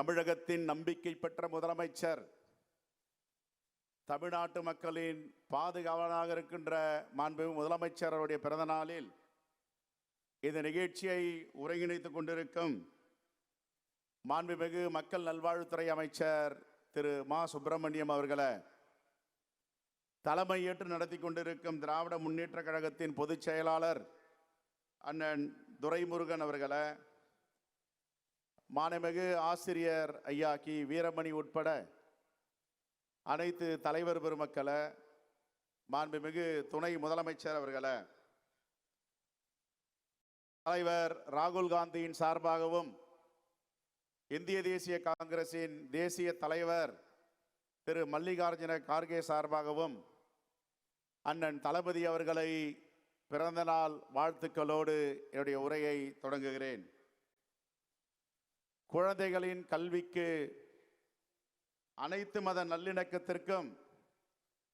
தமிழகத்தின் நம்பிக்கை பெற்ற முதலமைச்சர், தமிழ்நாட்டு மக்களின் பாதுகாவலனாக இருக்கின்ற மாண்புமிகு முதலமைச்சர் அவருடைய பிறந்த நாளில் இந்த நிகழ்ச்சியை ஒருங்கிணைத்துக் கொண்டிருக்கும் மாண்புமிகு மக்கள் நல்வாழ்வுத்துறை அமைச்சர் திரு மா சுப்பிரமணியம் அவர்களை, தலைமையேற்று நடத்தி கொண்டிருக்கும் திராவிட முன்னேற்ற கழகத்தின் பொதுச் செயலாளர் அண்ணன் துரைமுருகன் அவர்களை, மாண்புமிகு ஆசிரியர் ஐயா கி வீரமணி உட்பட அனைத்து தலைவர் பெருமக்களை, மாண்புமிகு துணை முதலமைச்சர் அவர்களை, தலைவர் ராகுல் காந்தியின் சார்பாகவும் இந்திய தேசிய காங்கிரசின் தேசிய தலைவர் திரு மல்லிகார்ஜுன கார்கே சார்பாகவும் அண்ணன் தளபதி அவர்களை பிறந்தநாள் வாழ்த்துக்களோடு என்னுடைய உரையை தொடங்குகிறேன். குழந்தைகளின் கல்விக்கு, அனைத்து மத நல்லிணக்கத்திற்கும்,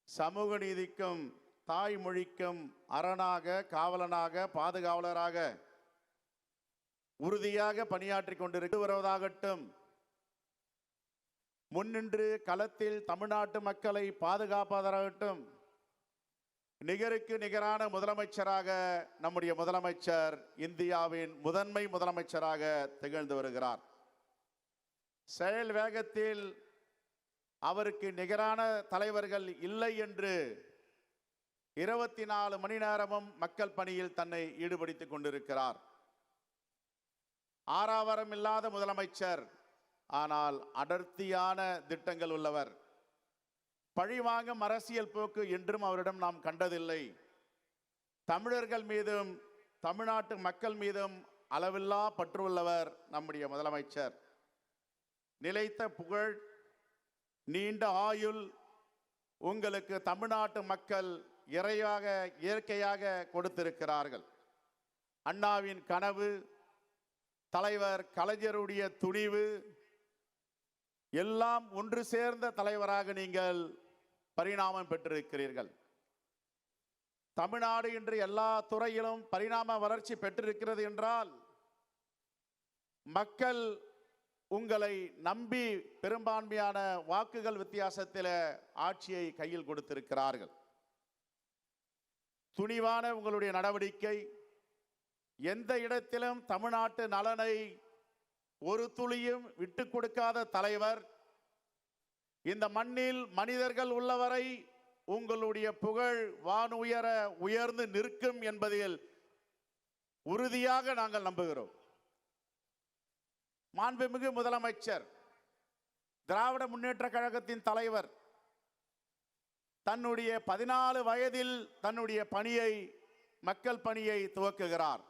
சமூக நீதிக்கும், தாய்மொழிக்கும் அரணாக, காவலனாக, பாதுகாவலராக உறுதியாக பணியாற்றி கொண்டிருக்க வருவதாகட்டும், முன்னின்று களத்தில் தமிழ்நாட்டு மக்களை பாதுகாப்பதாகட்டும், நிகருக்கு நிகரான முதலமைச்சராக நம்முடைய முதலமைச்சர் இந்தியாவின் முதன்மை முதலமைச்சராக திகழ்ந்து வருகிறார். செயல் வேகத்தில் அவருக்கு நிகரான தலைவர்கள் இல்லை என்று 24 மணி நேரமும் மக்கள் பணியில் தன்னை ஈடுபடுத்திக் கொண்டிருக்கிறார். ஆறாவரம் இல்லாத முதலமைச்சர், ஆனால் அடர்த்தியான திட்டங்கள் உள்ளவர். பழிவாங்கும் அரசியல் போக்கு என்றும் அவரிடம் நாம் கண்டதில்லை. தமிழர்கள் மீதும் தமிழ்நாட்டு மக்கள் மீதும் அளவில்லா பற்று உள்ளவர் நம்முடைய முதலமைச்சர். நிலைத்த புகழ், நீண்ட ஆயுள் உங்களுக்கு தமிழ்நாட்டு மக்கள் இயற்கையாக கொடுத்திருக்கிறார்கள். அண்ணாவின் கனவு, தலைவர் கலைஞருடைய துணிவு எல்லாம் ஒன்று சேர்ந்த தலைவராக நீங்கள் பரிணாமம் பெற்றிருக்கிறீர்கள். தமிழ்நாடு இன்று எல்லா துறையிலும் பரிணாம வளர்ச்சி பெற்றிருக்கிறது என்றால், மக்கள் உங்களை நம்பி பெரும்பான்மையான வாக்குகள் வித்தியாசத்தில் ஆட்சியை கையில் கொடுத்திருக்கிறார்கள். துணிவான உங்களுடைய நடவடிக்கை, எந்த இடத்திலும் தமிழ்நாட்டு நலனை ஒரு துளியும் விட்டு கொடுக்காத தலைவர். இந்த மண்ணில் மனிதர்கள் உள்ளவரை உங்களுடைய புகழ் வானுயர உயர்ந்து நிற்கும் என்பதில் உறுதியாக நாங்கள் நம்புகிறோம். மாண்புமிகு முதலமைச்சர், திராவிட முன்னேற்ற கழகத்தின் தலைவர், தன்னுடைய 14 வயதில் தன்னுடைய பணியை, மக்கள் பணியை துவக்குகிறார்.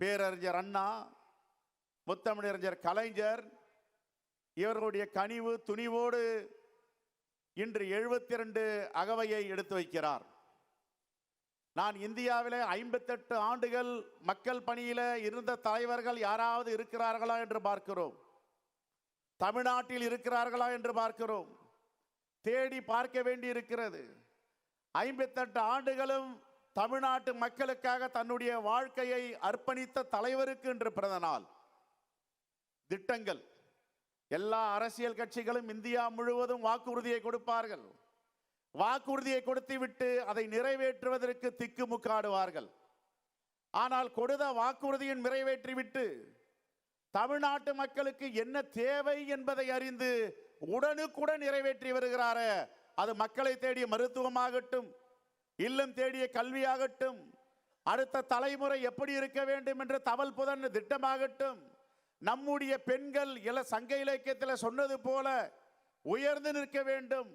பேரறிஞர் அண்ணா, முத்தமிழறிஞர் கலைஞர் இவர்களுடைய கனிவு துணிவோடு இன்று 72 அகவையை எடுத்து வைக்கிறார். நான் இந்தியாவிலே 58 ஆண்டுகள் மக்கள் பணியில இருந்த தலைவர்கள் யாராவது இருக்கிறார்களா என்று பார்க்கிறோம். தமிழ்நாட்டில் இருக்கிறார்களா என்று பார்க்கிறோம். தேடி பார்க்க வேண்டி இருக்கிறது. 58 ஆண்டுகளும் தமிழ்நாட்டு மக்களுக்காக தன்னுடைய வாழ்க்கையை அர்ப்பணித்த தலைவருக்கு இன்று பிறந்த நாள். திட்டங்கள், எல்லா அரசியல் கட்சிகளும் இந்தியா முழுவதும் வாக்குறுதியை கொடுப்பார்கள். வாக்குறுதியை கொடுத்துவிட்டு அதை நிறைவேற்றுவதற்கு திக்குமுக்காடுவார்கள். ஆனால் கொடுத்த வாக்குறுதியின் நிறைவேற்றிவிட்டு தமிழ்நாட்டு மக்களுக்கு என்ன தேவை என்பதை அறிந்து உடனுக்குடன் நிறைவேற்றி வருகிறார். அது மக்களை தேடிய மருத்துவமாகட்டும், இல்லம் தேடிய கல்வியாகட்டும், அடுத்த தலைமுறை எப்படி இருக்க வேண்டும் என்ற தவல் புதன் திட்டமாகட்டும், நம்முடைய பெண்கள் சங்க இலக்கியத்தில் சொன்னது போல உயர்ந்து நிற்க வேண்டும்,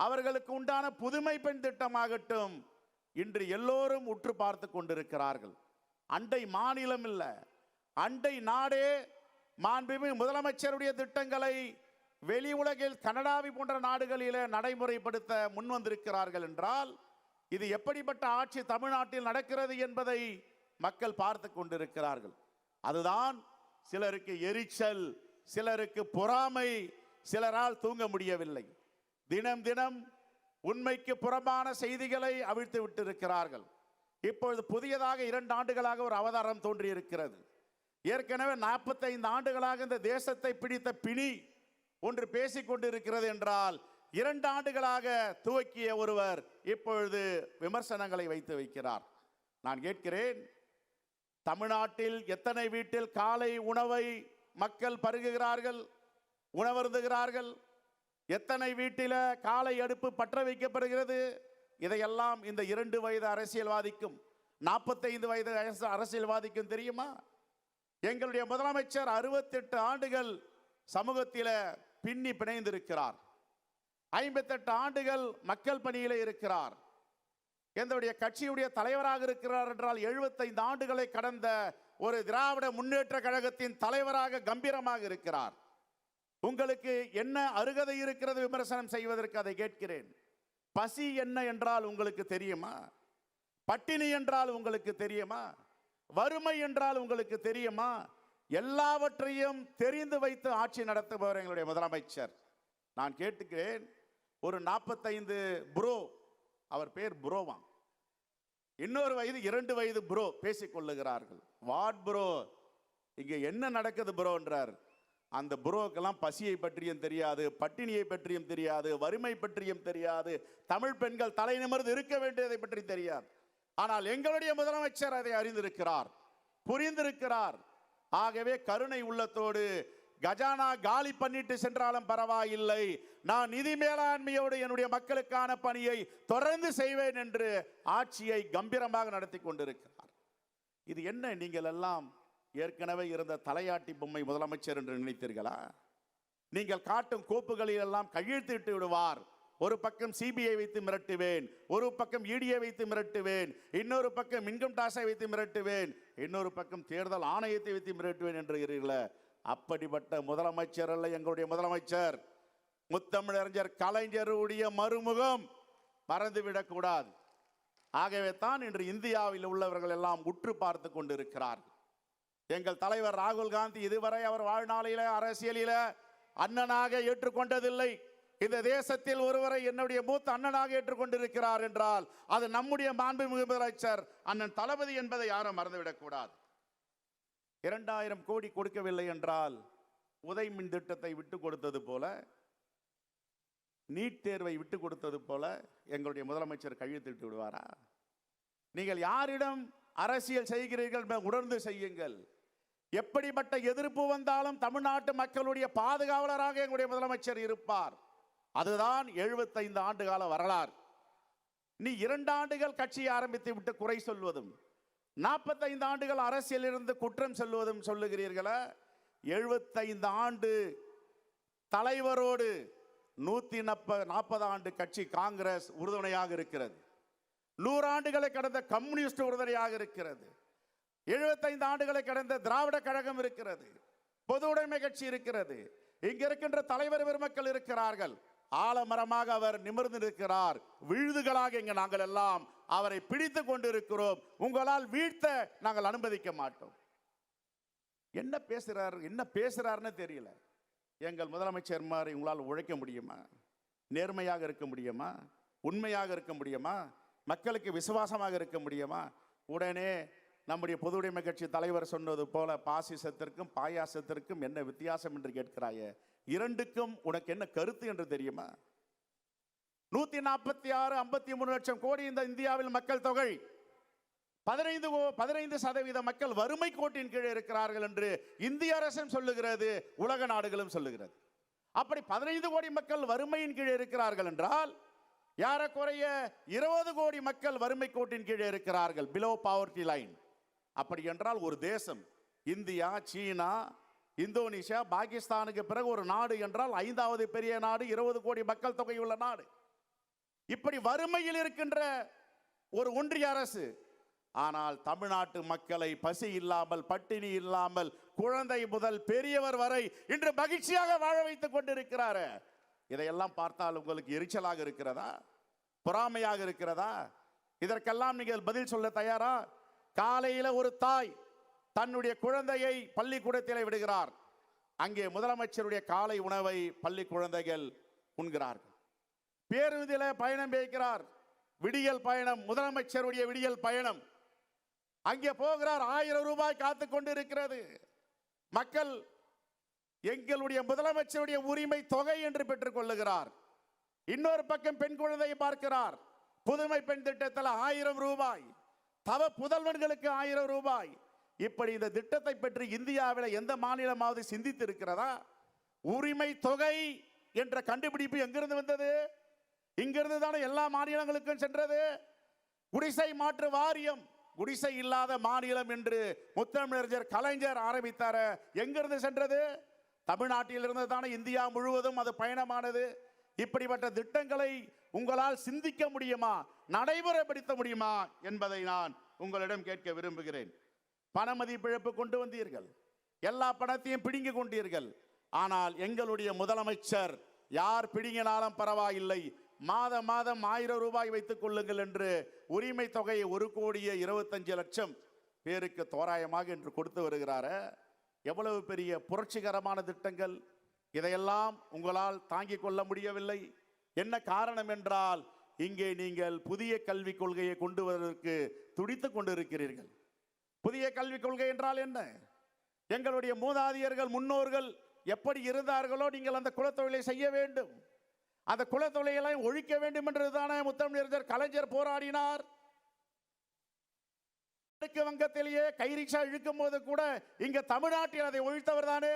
அவர்களுக்கு உண்டான புதுமை பெண் திட்டமாகட்டும், இன்று எல்லோரும் உற்று பார்த்து கொண்டிருக்கிறார்கள். அண்டை மாநிலம் இல்ல, அண்டை நாடே மாண்புமிகு முதலமைச்சருடைய திட்டங்களை வெளி உலகில் கனடாவை போன்ற நாடுகளில் நடைமுறைப்படுத்த முன்வந்திருக்கிறார்கள் என்றால், இது எப்படிப்பட்ட ஆட்சி தமிழ்நாட்டில் நடக்கிறது என்பதை மக்கள் பார்த்து கொண்டிருக்கிறார்கள். அதுதான் சிலருக்கு எரிச்சல், சிலருக்கு பொறாமை, சிலரால் தூங்க முடியவில்லை. தினம் தினம் உண்மைக்கு புறம்பான செய்திகளை அவிழ்த்து விட்டிருக்கிறார்கள். இப்பொழுது புதியதாக 2 ஆண்டுகளாக ஒரு அவதாரம் தோன்றியிருக்கிறது. ஏற்கனவே 45 ஆண்டுகளாக இந்த தேசத்தை பிடித்த பிணி ஒன்று பேசிக் கொண்டிருக்கிறது என்றால் 2 ஆண்டுகளாக துவக்கிய ஒருவர் இப்பொழுது விமர்சனங்களை வைத்து வைக்கிறார். நான் கேட்கிறேன், தமிழ்நாட்டில் எத்தனை வீட்டில் காலை உணவை மக்கள் பருகுகிறார்கள், உணவருந்துகிறார்கள்? எத்தனை வீட்டில காலை அடுப்பு பற்ற வைக்கப்படுகிறது? இதையெல்லாம் இந்த 2 வயது அரசியல்வாதிக்கும் 45 வயது அரசியல்வாதிக்கும் தெரியுமா? எங்களுடைய முதலமைச்சர் 68 ஆண்டுகள் சமூகத்தில் பின்னி பிணைந்திருக்கிறார். 58 ஆண்டுகள் மக்கள் பணியிலே இருக்கிறார். எங்களுடைய கட்சியுடைய தலைவராக இருக்கிறார் என்றால் 75 ஆண்டுகளை கடந்த ஒரு திராவிட முன்னேற்ற கழகத்தின் தலைவராக கம்பீரமாக இருக்கிறார். உங்களுக்கு என்ன அருகதை இருக்கிறது விமர்சனம் செய்வதற்கு? அதை கேட்கிறேன். பசி என்ன என்றால் உங்களுக்கு தெரியுமா? பட்டினி என்றால் உங்களுக்கு தெரியுமா? வறுமை என்றால் உங்களுக்கு தெரியுமா? எல்லாவற்றையும் தெரிந்து வைத்து ஆட்சி நடத்துபவர் எங்களுடைய முதலமைச்சர். நான் கேட்டுக்கிறேன், ஒரு 45 ப்ரோ, அவர் பேர் ப்ரோவா, இன்னொரு வயது 2 வயது ப்ரோ பேசிக் கொள்ளுகிறார்கள். வாட் ப்ரோ, இங்க என்ன நடக்குது ப்ரோ என்றார். அந்த ப்ரோக்கெல்லாம் பசியை பற்றியும் தெரியாது, பட்டினியை பற்றியும் தெரியாது, வறுமை பற்றியும் தெரியாது, தமிழ் பெண்கள் தலை நிமிர்ந்து இருக்க வேண்டியதை பற்றி தெரியாது. ஆனால் எங்களுடைய முதலமைச்சர் அதை அறிந்திருக்கிறார், புரிந்திருக்கிறார். ஆகவே கருணை உள்ளத்தோடு கஜானா காலி பண்ணிட்டு சென்றாலும் பரவாயில்லை, நான் நிதி மேலாண்மையோடு என்னுடைய மக்களுக்கான பணியை தொடர்ந்து செய்வேன் என்று ஆட்சியை கம்பீரமாக நடத்தி கொண்டிருக்கிறார். இது என்ன, நீங்கள் எல்லாம் ஏற்கனவே இருந்த தலையாட்டி பொம்மை முதலமைச்சர் என்று நினைத்தீர்களா? நீங்கள் காட்டும் கோப்புகளில் எல்லாம் கையெழுத்திட்டு விடுவார். ஒரு பக்கம் சிபிஐ வைத்து மிரட்டுவேன், ஒரு பக்கம் இடியை வைத்து மிரட்டுவேன், இன்னொரு பக்கம் இன்கம் டாக்ஸை வைத்து மிரட்டுவேன், இன்னொரு பக்கம் தேர்தல் ஆணையத்தை வைத்து மிரட்டுவேன் என்று. அப்படிப்பட்ட முதலமைச்சர் அல்ல எங்களுடைய முதலமைச்சர். முத்தமிழறிஞர் கலைஞருடைய மறுமுகம் மறந்துவிடக் கூடாது. ஆகவே தான் இன்று இந்தியாவில் உள்ளவர்கள் எல்லாம் உற்று பார்த்து கொண்டிருக்கிறார்கள். எங்கள் தலைவர் ராகுல் காந்தி இதுவரை அவர் வாழ்நாளில அரசியலில அண்ணனாக ஏற்றுக்கொண்டதில்லை. இந்த தேசத்தில் ஒருவரை என்னுடைய மூத்த அண்ணனாக ஏற்றுக்கொண்டிருக்கிறார் என்றால் அது நம்முடைய மாண்புமிகு முதலமைச்சர் அண்ணன் தளபதி என்பதை யாரும் மறந்துவிடக் கூடாது. 2000 கோடி கொடுக்கவில்லை என்றால் உதய் மின் திட்டத்தை விட்டு கொடுத்தது போல, நீட் தேர்வை விட்டு கொடுத்தது போல எங்களுடைய முதலமைச்சர் கையெழுத்திட்டு விடுவாரா? நீங்கள் யாரிடம் அரசியல் செய்கிறீர்கள் உணர்ந்து செய்யுங்கள். எப்படிப்பட்ட எதிர்ப்பு வந்தாலும் தமிழ்நாட்டு மக்களுடைய பாதுகாவலராக எங்களுடைய முதலமைச்சர் இருப்பார். அதுதான் 75 ஆண்டு கால வரலாறு. நீ 2 ஆண்டுகள் கட்சியை ஆரம்பித்து விட்டு குறை சொல்வதும் 45 ஆண்டுகள் அரசியல் இருந்து குற்றம் சொல்வதும் சொல்லுகிறீர்களா? 75 ஆண்டு தலைவரோடு 140 ஆண்டு கட்சி காங்கிரஸ் உறுதுணையாக இருக்கிறது. 100 ஆண்டுகளை கடந்த கம்யூனிஸ்ட் உறுதுணையாக இருக்கிறது. 75 ஆண்டுகளை கடந்த திராவிட கழகம் இருக்கிறது, பொது உடைமை கட்சி இருக்கிறது. இங்க இருக்கின்ற தலைவர் பெருமக்கள் இருக்கிறார்கள். ஆலமரமாக அவர் நிமிர்ந்து இருக்கிறார். விழுதுகளாக இங்க நாங்கள் எல்லாம் அவரை பிடித்து கொண்டிருக்கிறோம். உங்களால் வீழ்த்த நாங்கள் அனுமதிக்க மாட்டோம். என்ன பேசுறாருன்னு தெரியல. எங்கள் முதலமைச்சர் மாதிரி உங்களால் உழைக்க முடியுமா? நேர்மையாக இருக்க முடியுமா? உண்மையாக இருக்க முடியுமா? மக்களுக்கு விசுவாசமாக இருக்க முடியுமா? உடனே நம்முடைய பொது உடைமை கட்சி தலைவர் சொன்னது போல பாசிசத்திற்கும் பாயாசத்திற்கும் என்ன வித்தியாசம் என்று கேட்கிறாயே, 2க்கும் உனக்கு என்ன கருத்து என்று தெரியுமா? 146 53 லட்சம் கோடி இந்த இந்தியாவில் மக்கள் தொகை, 15% மக்கள் வறுமை கோட்டின் கீழே இருக்கிறார்கள் என்று இந்திய அரசும் சொல்லுகிறது, உலக நாடுகளும் சொல்லுகிறது. அப்படி 15 கோடி மக்கள் வறுமையின் கீழே இருக்கிறார்கள் என்றால் ஏறக்குறைய 20 கோடி மக்கள் வறுமை கோட்டின் கீழே இருக்கிறார்கள், பிலோ பாவர்ட்டி லைன். அப்படி என்றால் ஒரு தேசம், இந்தியா, சீனா, இந்தோனேஷியா, பாகிஸ்தானுக்கு பிறகு ஒரு நாடு என்றால் 5வது பெரிய நாடு, 20 கோடி மக்கள் தொகை உள்ள நாடு. இப்படி வறுமையில் இருக்கின்ற ஒரு ஒன்றிய அரசு, ஆனால் தமிழ்நாட்டு மக்களை பசி இல்லாமல், பட்டினி இல்லாமல், குழந்தை முதல் பெரியவர் வரை இன்று மகிழ்ச்சியாக வாழ வைத்துக் கொண்டிருக்கிறார். இதையெல்லாம் பார்த்தால் உங்களுக்கு எரிச்சலாக இருக்கிறதா? பொறாமையாக இருக்கிறதா? இதற்கெல்லாம் நீங்கள் பதில் சொல்ல தயாரா? காலையில ஒரு தாய் தன்னுடைய குழந்தையை பள்ளிக்கூடத்தில் விடுகிறார். அங்கே முதலமைச்சருடைய காலை உணவை பள்ளி குழந்தைகள் உண்கிறார்கள். பேருந்தில பயணம் செய்கிறார், விடியல் பயணம், முதலமைச்சருடைய விடியல் பயணம். அங்கே போகிறார், 1000 ரூபாய் காத்து கொண்டிருக்கிறது. மக்கள் எங்களுடைய முதலமைச்சருடைய உரிமை தொகை என்று பெற்றுக் கொள்ளுகிறார். இன்னொரு பக்கம் பெண் குழந்தையை பார்க்கிறார். புதுமை பெண் திட்டத்தில் 1000 ரூபாய், தவ புதல்வன்களுக்கு 1000 ரூபாய். இப்படி இந்த திட்டத்தை பற்றி இந்தியாவில் எந்த மாநிலமாவது சிந்தித்து இருக்கிறதா? உரிமை தொகை என்ற கண்டுபிடிப்பு எங்கிருந்து வந்தது? இங்கிருந்து தானே எல்லா மாநிலங்களுக்கும் சென்றது. குடிசை மாற்று வாரியம், குடிசை இல்லாத மாநிலம் என்று முத்தமிழறிஞர் கலைஞர் ஆரம்பித்தார, எங்கிருந்து சென்றது? தமிழ்நாட்டில் இருந்து தானே இந்தியா முழுவதும் அது பயணமானது. இப்படிப்பட்ட திட்டங்களை உங்களால் சிந்திக்க முடியுமா, நடைமுறைப்படுத்த முடியுமா என்பதை நான் உங்களிடம் கேட்க விரும்புகிறேன். பண மதிப்பிழப்பு கொண்டு வந்தீர்கள், எல்லா பணத்தையும் பிடுங்கி கொண்டீர்கள். ஆனால் எங்களுடைய முதலமைச்சர் யார் பிடுங்கினாலும் பரவாயில்லை, மாதம் மாதம் 1000 ரூபாய் வைத்துக் கொள்ளுங்கள் என்று உரிமை தொகையை 1,25,00,000 பேருக்கு தோராயமாக என்று கொடுத்து வருகிறார். எவ்வளவு பெரிய புரட்சிகரமான திட்டங்கள்! இதையெல்லாம் உங்களால் தாங்கிக் கொள்ள முடியவில்லை. என்ன காரணம் என்றால், இங்கே நீங்கள் புதிய கல்விக் கொள்கையை கொண்டு வருவதற்கு துடித்துக் கொண்டிருக்கிறீர்கள். புதிய கல்விக் கொள்கை என்றால் என்ன? எங்களுடைய மூதாதையர்கள் முன்னோர்கள் எப்படி இருந்தார்களோ நீங்கள் அந்த குலத்தொழிலை செய்ய வேண்டும், அந்த குலத்தொழிலை ஒழிக்க வேண்டும் என்றுதானே முத்தமிழறிஞர் கலைஞர் போராடினார். மேற்கு வங்கத்திலேயே கைரிக்ஷா இழுக்கும் போது கூட இங்க தமிழ்நாட்டில் அதை ஒழித்தவர் தானே.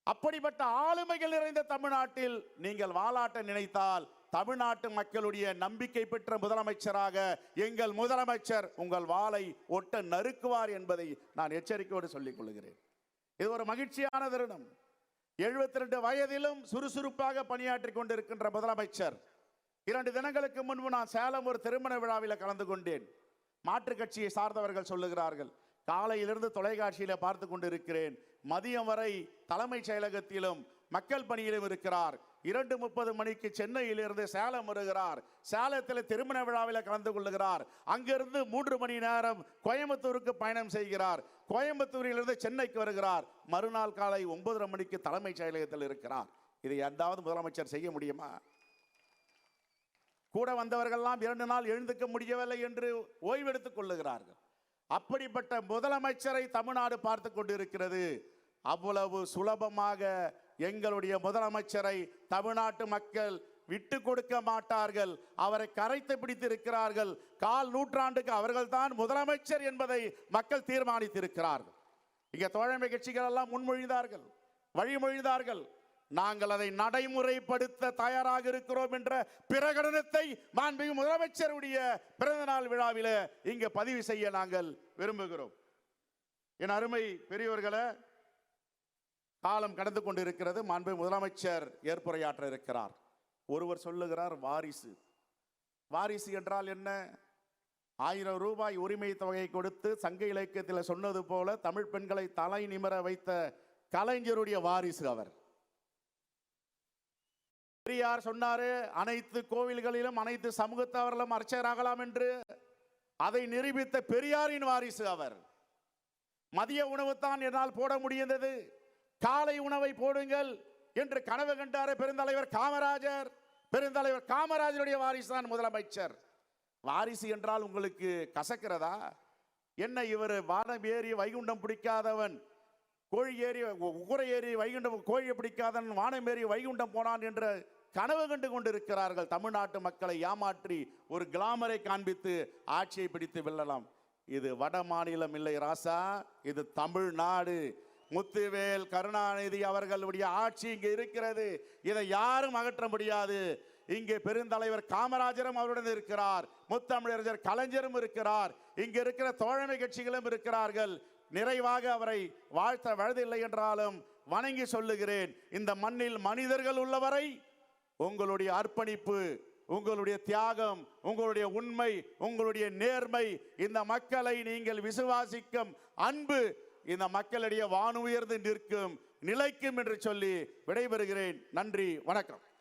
அப்படிப்பட்ட ஆளுமைகள் நிறைந்த தமிழ்நாட்டில் நீங்கள் வாலாட்ட நினைத்தால், தமிழ்நாட்டு மக்களுடைய நம்பிக்கை பெற்ற முதலமைச்சராக எங்கள் முதலமைச்சர் உங்கள் வாளை ஒட்ட நறுக்குவார் என்பதை நான் எச்சரிக்கையோடு சொல்லிக் கொள்கிறேன். இது ஒரு மகிழ்ச்சியான தருணம். 72 வயதிலும் சுறுசுறுப்பாக பணியாற்றி கொண்டிருக்கின்ற முதலமைச்சர். 2 தினங்களுக்கு முன்பு நான் சேலம் ஒரு திருமண விழாவில் கலந்து கொண்டேன். மாற்றுக் கட்சியை சார்ந்தவர்கள் சொல்லுகிறார்கள், காலையிலிருந்து தொலைக்காட்சியில் பார்த்து கொண்டிருக்கிறேன், மதியம் வரை தலைமைச் செயலகத்திலும் மக்கள் பணியிலும் இருக்கிறார். 2:30 மணிக்கு சென்னையிலிருந்து சேலம் வருகிறார். சேலத்தில் திருமண விழாவில் கலந்து கொள்ளுகிறார். அங்கிருந்து 3 மணி நேரம் கோயம்புத்தூருக்கு பயணம் செய்கிறார். கோயம்புத்தூரிலிருந்து சென்னைக்கு வருகிறார். மறுநாள் காலை 9:30 மணிக்கு தலைமைச் செயலகத்தில் இருக்கிறார். இதை எந்தாவது முதலமைச்சர் செய்ய முடியுமா? கூட வந்தவர்கள்லாம் 2 நாள் எழுந்துக்க முடியவில்லை என்று ஓய்வெடுத்துக் கொள்ளுகிறார்கள். அப்படிப்பட்ட முதலமைச்சரை தமிழ்நாடு பார்த்து கொண்டிருக்கிறது. அவ்வளவு சுலபமாக எங்களுடைய முதலமைச்சரை தமிழ்நாட்டு மக்கள் விட்டு கொடுக்க மாட்டார்கள். அவரை கரைத்து பிடித்திருக்கிறார்கள். 1/4 நூற்றாண்டுக்கு அவர்கள்தான் முதலமைச்சர் என்பதை மக்கள் தீர்மானித்திருக்கிறார்கள். இங்க தோழமை கட்சிகள் எல்லாம் முன்மொழிந்தார்கள், வழிமொழிந்தார்கள். நாங்கள் அதை நடைமுறைப்படுத்த தயாராக இருக்கிறோம் என்ற பிரகடனத்தை மாண்புமிகு முதலமைச்சருடைய பிறந்த நாள் விழாவில் இங்கு பதிவு செய்ய நாங்கள் விரும்புகிறோம். என் அருமை பெரியவர்களே, காலம் கடந்து கொண்டிருக்கிறது. மாண்புமிகு முதலமைச்சர் ஏற்புரையாற்ற இருக்கிறார். ஒருவர் சொல்லுகிறார், வாரிசு. வாரிசு என்றால் என்ன? 1000 ரூபாய் உரிமை தொகை கொடுத்து சங்க இலக்கியத்தில் சொன்னது போல தமிழ் பெண்களை தலை நிமிர வைத்த கலைஞருடைய வாரிசு அவர். பெரியார் சொன்னாரு, அனைத்து கோவில்களிலும் அனைத்து சமூகத்தவர்களும் அர்ச்சகராகலாம் என்று. அதை நிரூபித்த பெரியாரின் வாரிசு அவர். மதிய உணவு தான் என்னால் போட முடிந்தது, காலை உணவை போடுங்கள் என்று கனவு கண்டார பெருந்தலைவர் காமராஜர். பெருந்தலைவர் காமராஜருடைய வாரிசு தான் முதலமைச்சர். வாரிசு என்றால் உங்களுக்கு கசக்கிறதா என்ன? இவர் வானம் ஏறி வைகுண்டம் பிடிக்காதவன், கோழி ஏறி உகுரை ஏறி வைகுண்டம், கோழியை பிடிக்காதவன் வானம் ஏறி வைகுண்டம் போனான் என்று கனவு கண்டு கொண்டிருக்கிறார்கள். தமிழ்நாட்டு மக்களை ஏமாற்றி ஒரு கிளாமரை காண்பித்து ஆட்சியை பிடித்து வெல்லலாம். இது வட மாநிலம் இல்லை ராசா, இது தமிழ்நாடு. முத்துவேல் கருணாநிதி அவர்களுடைய ஆட்சி இங்கே இருக்கிறது. இதை யாரும் அகற்ற முடியாது. இங்கே பெருந்தலைவர் காமராஜரும் அவருடன் இருக்கிறார், முத்தமிழறிஞர் கலைஞரும் இருக்கிறார், இங்கே இருக்கிற தோழமை கட்சிகளும் இருக்கிறார்கள். நிறைவாக அவரை வாழ்த்த வயதில்லை என்றாலும் வணங்கி சொல்லுகிறேன், இந்த மண்ணில் மனிதர்கள் உள்ளவரை உங்களுடைய அர்ப்பணிப்பு, உங்களுடைய தியாகம், உங்களுடைய உண்மை, உங்களுடைய நேர்மை, இந்த மக்களை நீங்கள் விசுவாசிக்கும் அன்பு இந்த மக்களிடையே வானுயர்ந்து நிற்கும், நிலைக்கும் என்று சொல்லி விடைபெறுகிறேன். நன்றி, வணக்கம்.